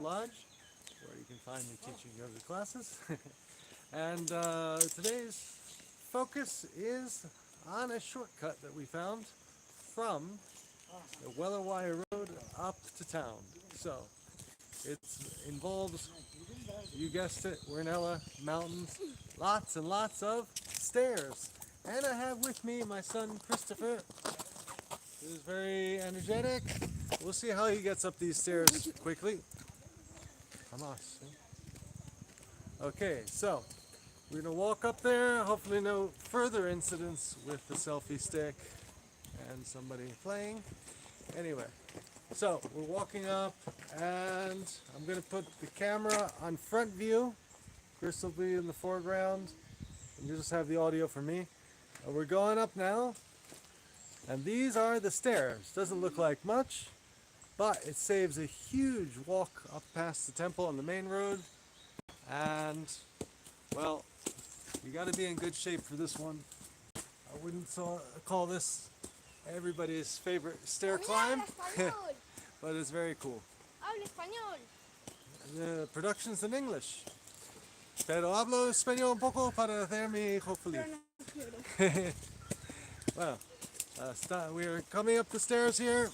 Lodge, where you can find me teaching yoga classes. And today's focus is on a shortcut that we found from the Wellawai Road up to town. So it involves, you guessed it, Wernella Mountains, lots and lots of stairs. And I have with me my son Christopher, who's very energetic. We'll see how he gets up these stairs quickly. Vamos. Okay, so we're gonna walk up there. Hopefully no further incidents with the selfie stick and somebody playing. Anyway, so we're walking up and I'm gonna put the camera on front view. Chris will be in the foreground and you just have the audio for me. And we're going up now. And these are the stairs. Doesn't look like much, but it saves a huge walk up past the temple on the main road. And, well, you got to be in good shape for this one. I wouldn't call this everybody's favorite stair climb, but it's very cool. Habla español. The production's in English. Pero hablo español un poco para hacer mi hijo feliz. Well, we're coming up the stairs here.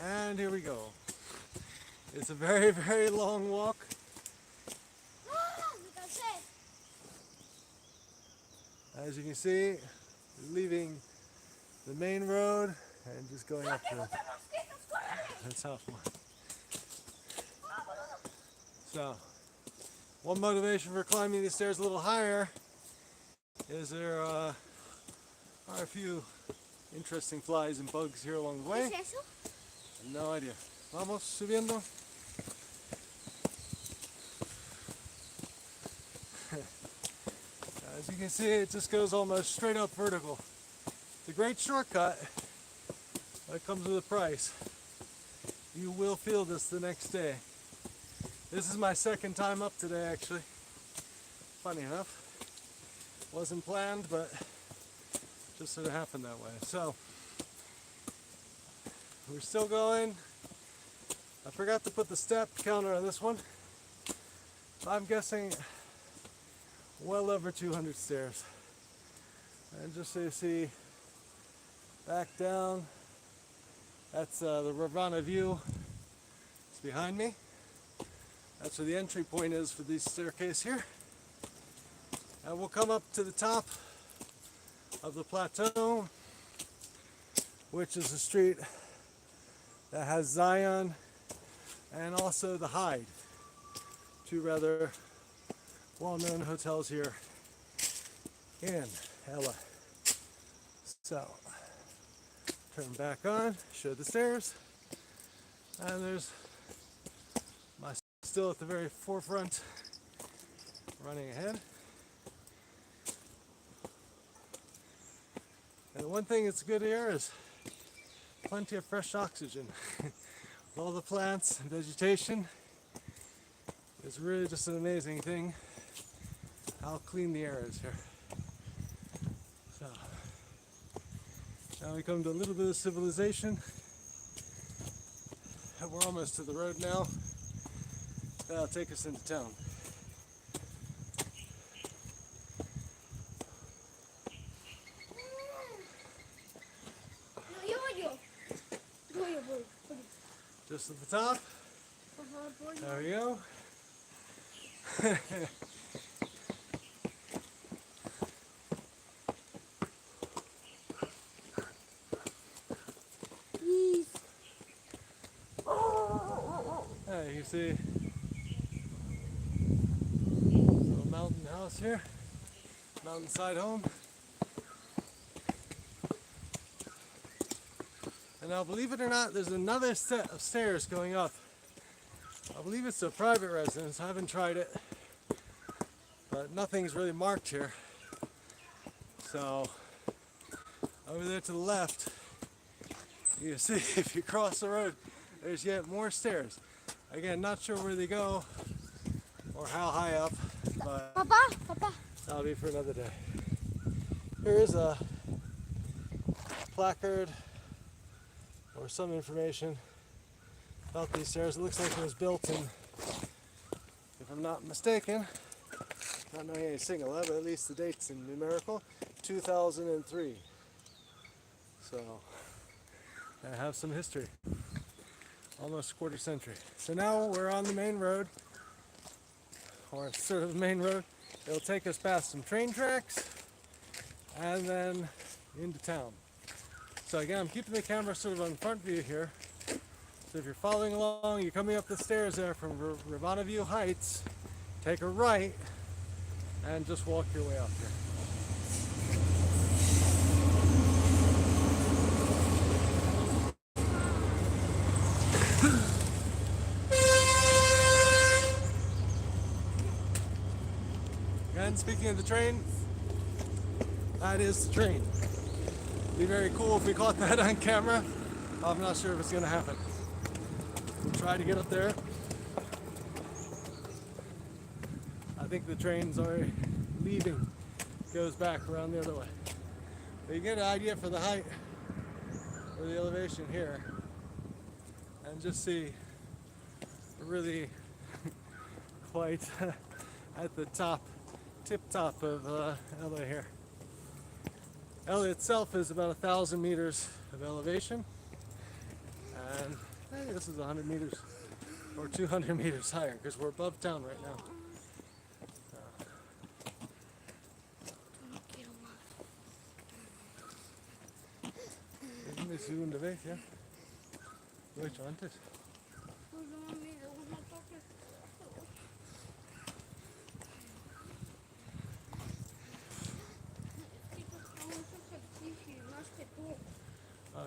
And here we go. It's a very, very long walk. As you can see, leaving the main road and just going up the top one. So, one motivation for climbing these stairs a little higher is there are a few interesting flies and bugs here along the way. No idea. Vamos subiendo. As you can see, it just goes almost straight up vertical. It's a great shortcut, but it comes with a price. You will feel this the next day. This is my second time up today, actually. Funny enough. Wasn't planned, but just sort of happened that way. So, we're still going. I forgot to put the step counter on this one. I'm guessing well over 200 stairs. And just so you see, back down, that's the Ravana View. It's behind me. That's where the entry point is for this staircase here. And we'll come up to the top of the plateau, which is a street that has Zion and also the Hyde, two rather well-known hotels here in LA. So, turn back on, show the stairs, and there's my still at the very forefront, running ahead. And the one thing that's good here is plenty of fresh oxygen. All the plants and vegetation. It's really just an amazing thing how clean the air is here. So, now we come to a little bit of civilization. And we're almost to the road now. That'll take us into town. Just at the top. There we go. You can see little mountain house here, mountainside home. And now, believe it or not, there's another set of stairs going up. I believe it's a private residence. I haven't tried it, but nothing's really marked here. So, over there to the left, you can see if you cross the road, there's yet more stairs. Again, not sure where they go or how high up, but that'll be for another day. Here is a placard or some information about these stairs. It looks like it was built in, if I'm not mistaken, not knowing any single, but at least the date's in numerical, 2003. So I have some history, almost a quarter century. So now we're on the main road, or sort of the main road. It'll take us past some train tracks and then into town. So again, I'm keeping the camera sort of on front view here. So if you're following along, you're coming up the stairs there from Ravana View Heights, take a right and just walk your way up here. And speaking of the train, that is the train. It'd be very cool if we caught that on camera. I'm not sure if it's going to happen. We'll try to get up there. I think the train's already leaving. Goes back around the other way. But you get an idea for the height or the elevation here. And just see really quite at the top, tip top of LA here. LA itself is about 1,000 meters of elevation, and hey, this is 100 meters or 200 meters higher because we're above town right now. Es mi segunda vez, ¿ya? Lo he hecho antes.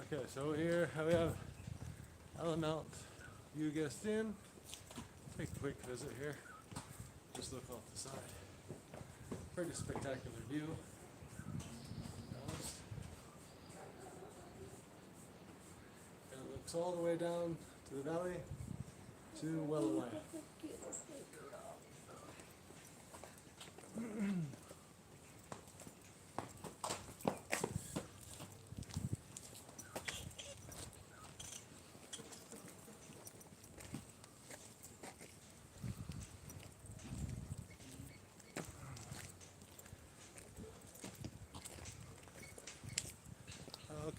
Okay, so here we have Alamount View Guest Inn. Take a quick visit here. Just look off the side. Pretty spectacular view. And it looks all the way down to the valley to well away.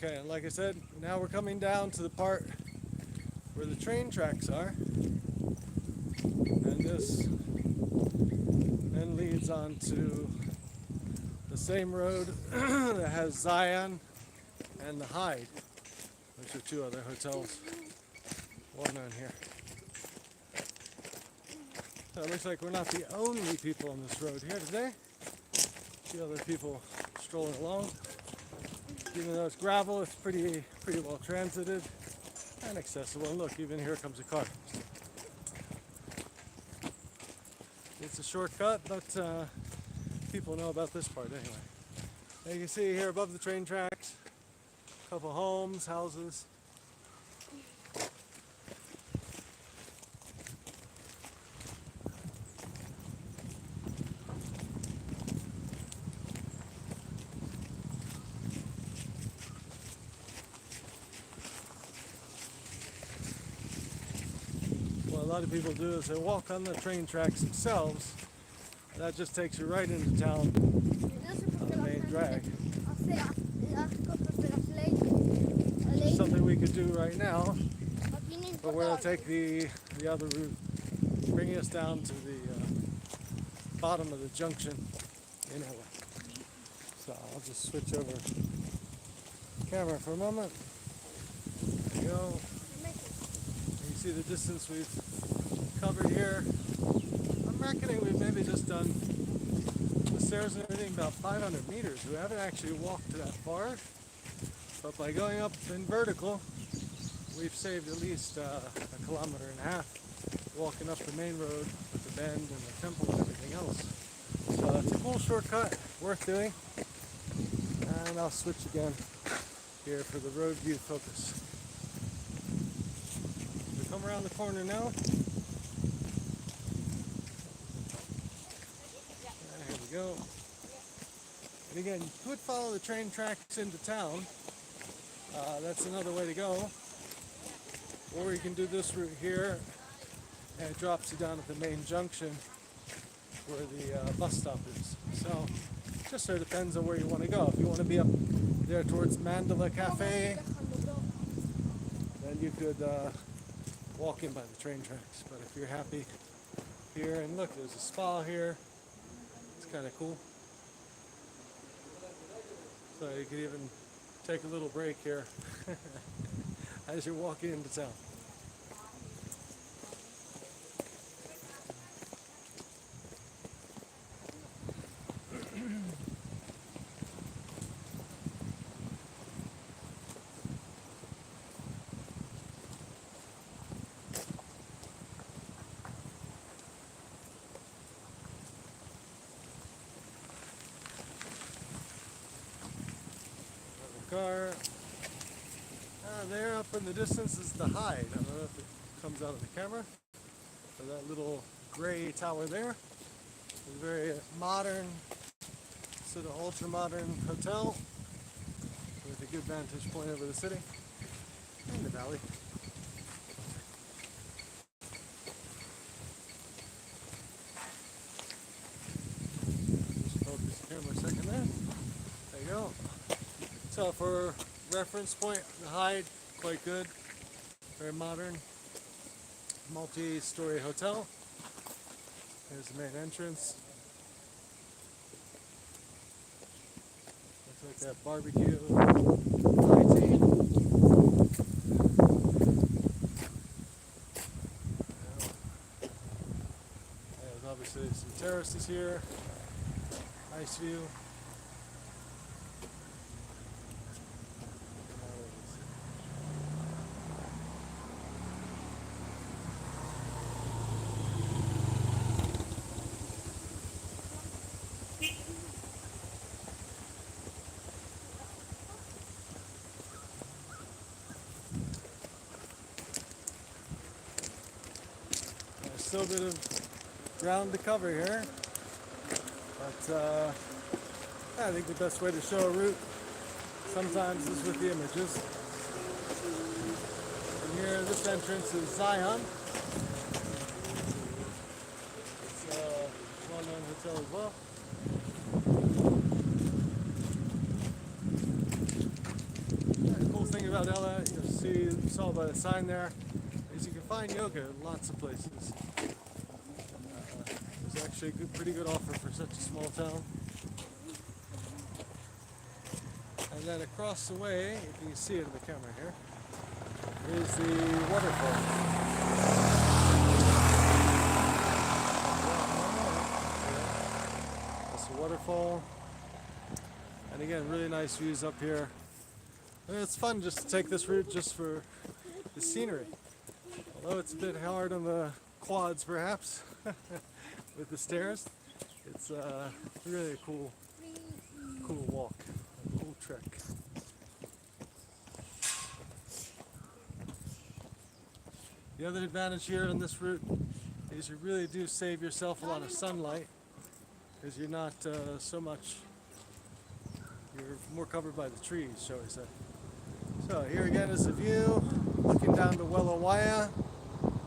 Okay, and like I said, now we're coming down to the part where the train tracks are. And this then leads on to the same road that has Zion and the Hyde, which are two other hotels, one on here. So it looks like we're not the only people on this road here today. See other people strolling along. Even though it's gravel, it's pretty well transited and accessible. And look, even here comes a car. It's a shortcut, but people know about this part anyway. And you can see here above the train tracks, a couple homes, houses. What a lot of people do is they walk on the train tracks themselves. That just takes you right into town on the main drag. Something we could do right now, but we're going to take the other route, bringing us down to the bottom of the junction in LA. So I'll just switch over camera for a moment. There you go. You see the distance we've covered here. I'm reckoning we've maybe just done the stairs and everything about 500 meters. We haven't actually walked that far, but by going up in vertical, we've saved at least a kilometer and a half walking up the main road with the bend and the temple and everything else. So it's a cool shortcut, worth doing. And I'll switch again here for the road view focus. We come around the corner now. Here we go. And again, you could follow the train tracks into town. That's another way to go. Or you can do this route here, and it drops you down at the main junction where the bus stop is. So just sort of depends on where you want to go. If you want to be up there towards Mandala Cafe, then you could walk in by the train tracks. But if you're happy here, and look, there's a spa here. It's kind of cool. So you could even take a little break here as you're walking into town. Car. There up in the distance is the Hyde. I don't know if it comes out of the camera. But that little gray tower there is a very modern, sort of ultra-modern hotel with a good vantage point over the city and the valley. Just focus the camera a second there. There you go. So for reference point, the Hyde, quite good, very modern, multi-story hotel. Here's the main entrance. Looks like that barbecue, high tea. There's obviously some terraces here, nice view. Still a bit of ground to cover here, but I think the best way to show a route sometimes is with the images. And here, this entrance is Zion. It's a well-known hotel as well. The cool thing about Ella, you saw by the sign there, is you can find yoga in lots of places. There's actually a pretty good offer for such a small town. And then across the way, if you can see it in the camera here, is the waterfall. That's the waterfall. And again, really nice views up here. And it's fun just to take this route just for the scenery. Although it's a bit hard on the quads perhaps with the stairs, it's really a cool walk, a cool trek. The other advantage here on this route is you really do save yourself a lot of sunlight because you're not so much, you're more covered by the trees, shall we say. So here again is the view, looking down to awhile,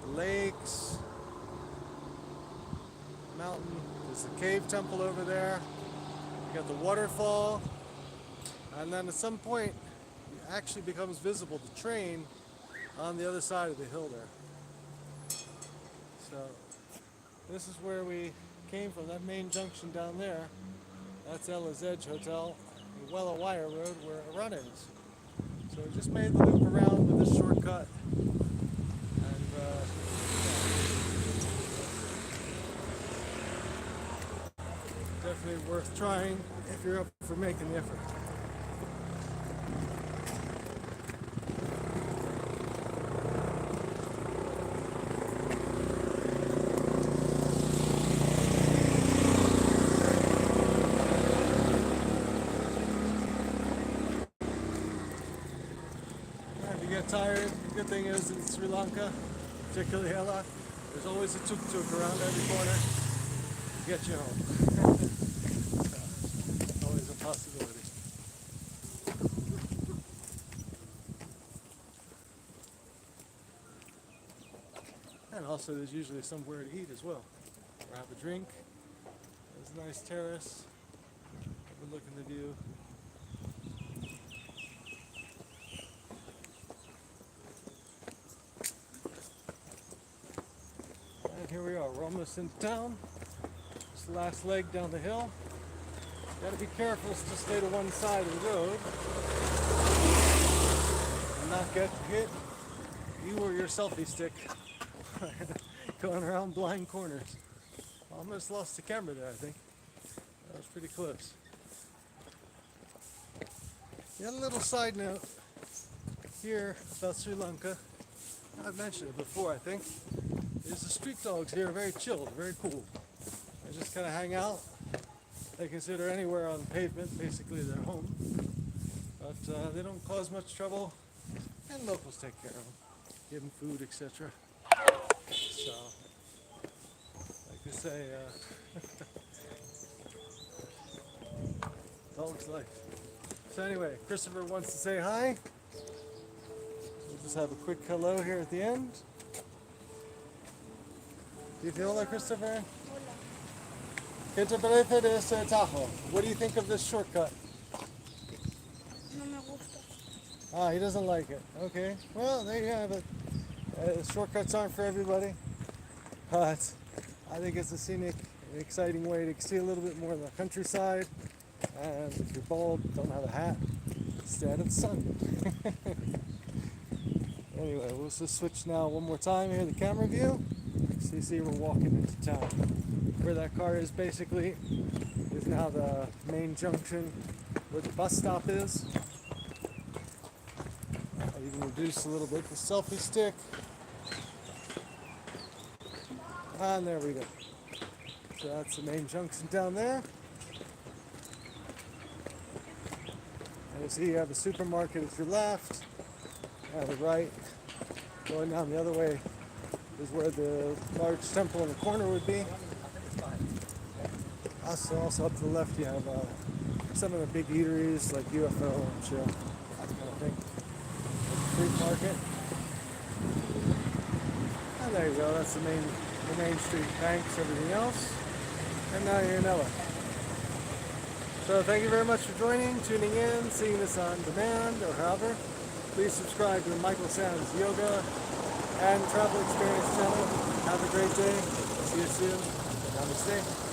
the lakes, mountain. There's the cave temple over there. You got the waterfall, and then at some point it actually becomes visible the train on the other side of the hill there. So this is where we came from, that main junction down there. That's Ella's Edge Hotel, the Wire Road where Arana is. So we just made the loop around with this shortcut, and definitely worth trying if you're up for making the effort. Tired. The good thing is in Sri Lanka, particularly Ella, there's always a tuk-tuk around every corner to get you home. So, always a possibility. And also there's usually somewhere to eat as well, or have a drink. There's a nice terrace overlooking the view. And here we are, we're almost in town. It's the last leg down the hill. Gotta be careful to stay to one side of the road and not get hit, you or your selfie stick, going around blind corners. Almost lost the camera there, I think. That was pretty close. The other little side note here about Sri Lanka, I've mentioned it before I think, is the street dogs here are very chilled, very cool. They just kind of hang out. They consider anywhere on pavement basically their home, but they don't cause much trouble, and locals take care of them, give them food, etc. So, like they say, dog's life. So anyway, Christopher wants to say hi. We'll just have a quick hello here at the end. Do you feel like Christopher? ¿Qué te parece de este atajo? What do you think of this shortcut? No me gusta. Ah, he doesn't like it. Okay. Well, there you have it. Shortcuts aren't for everybody, but I think it's a scenic, exciting way to see a little bit more of the countryside. And if you're bald, don't have a hat, stay out of the sun. Anyway, we'll just switch now one more time here, the camera view. So you see we're walking into town. Where that car is basically is now the main junction where the bus stop is. I'll even reduce a little bit the selfie stick. And there we go. So that's the main junction down there. And you see you have a supermarket at your left, and the right. Going down the other way is where the large temple in the corner would be. Also up to the left you have some of the big eateries like UFO and chill, that kind of thing. Fruit market. And there you go, that's the main street, banks, everything else. And now you're in LA. So thank you very much for joining, tuning in, seeing this on demand or however. Please subscribe to the Michael Sands Yoga and Travel Experience channel. Have a great day. See you soon. Namaste.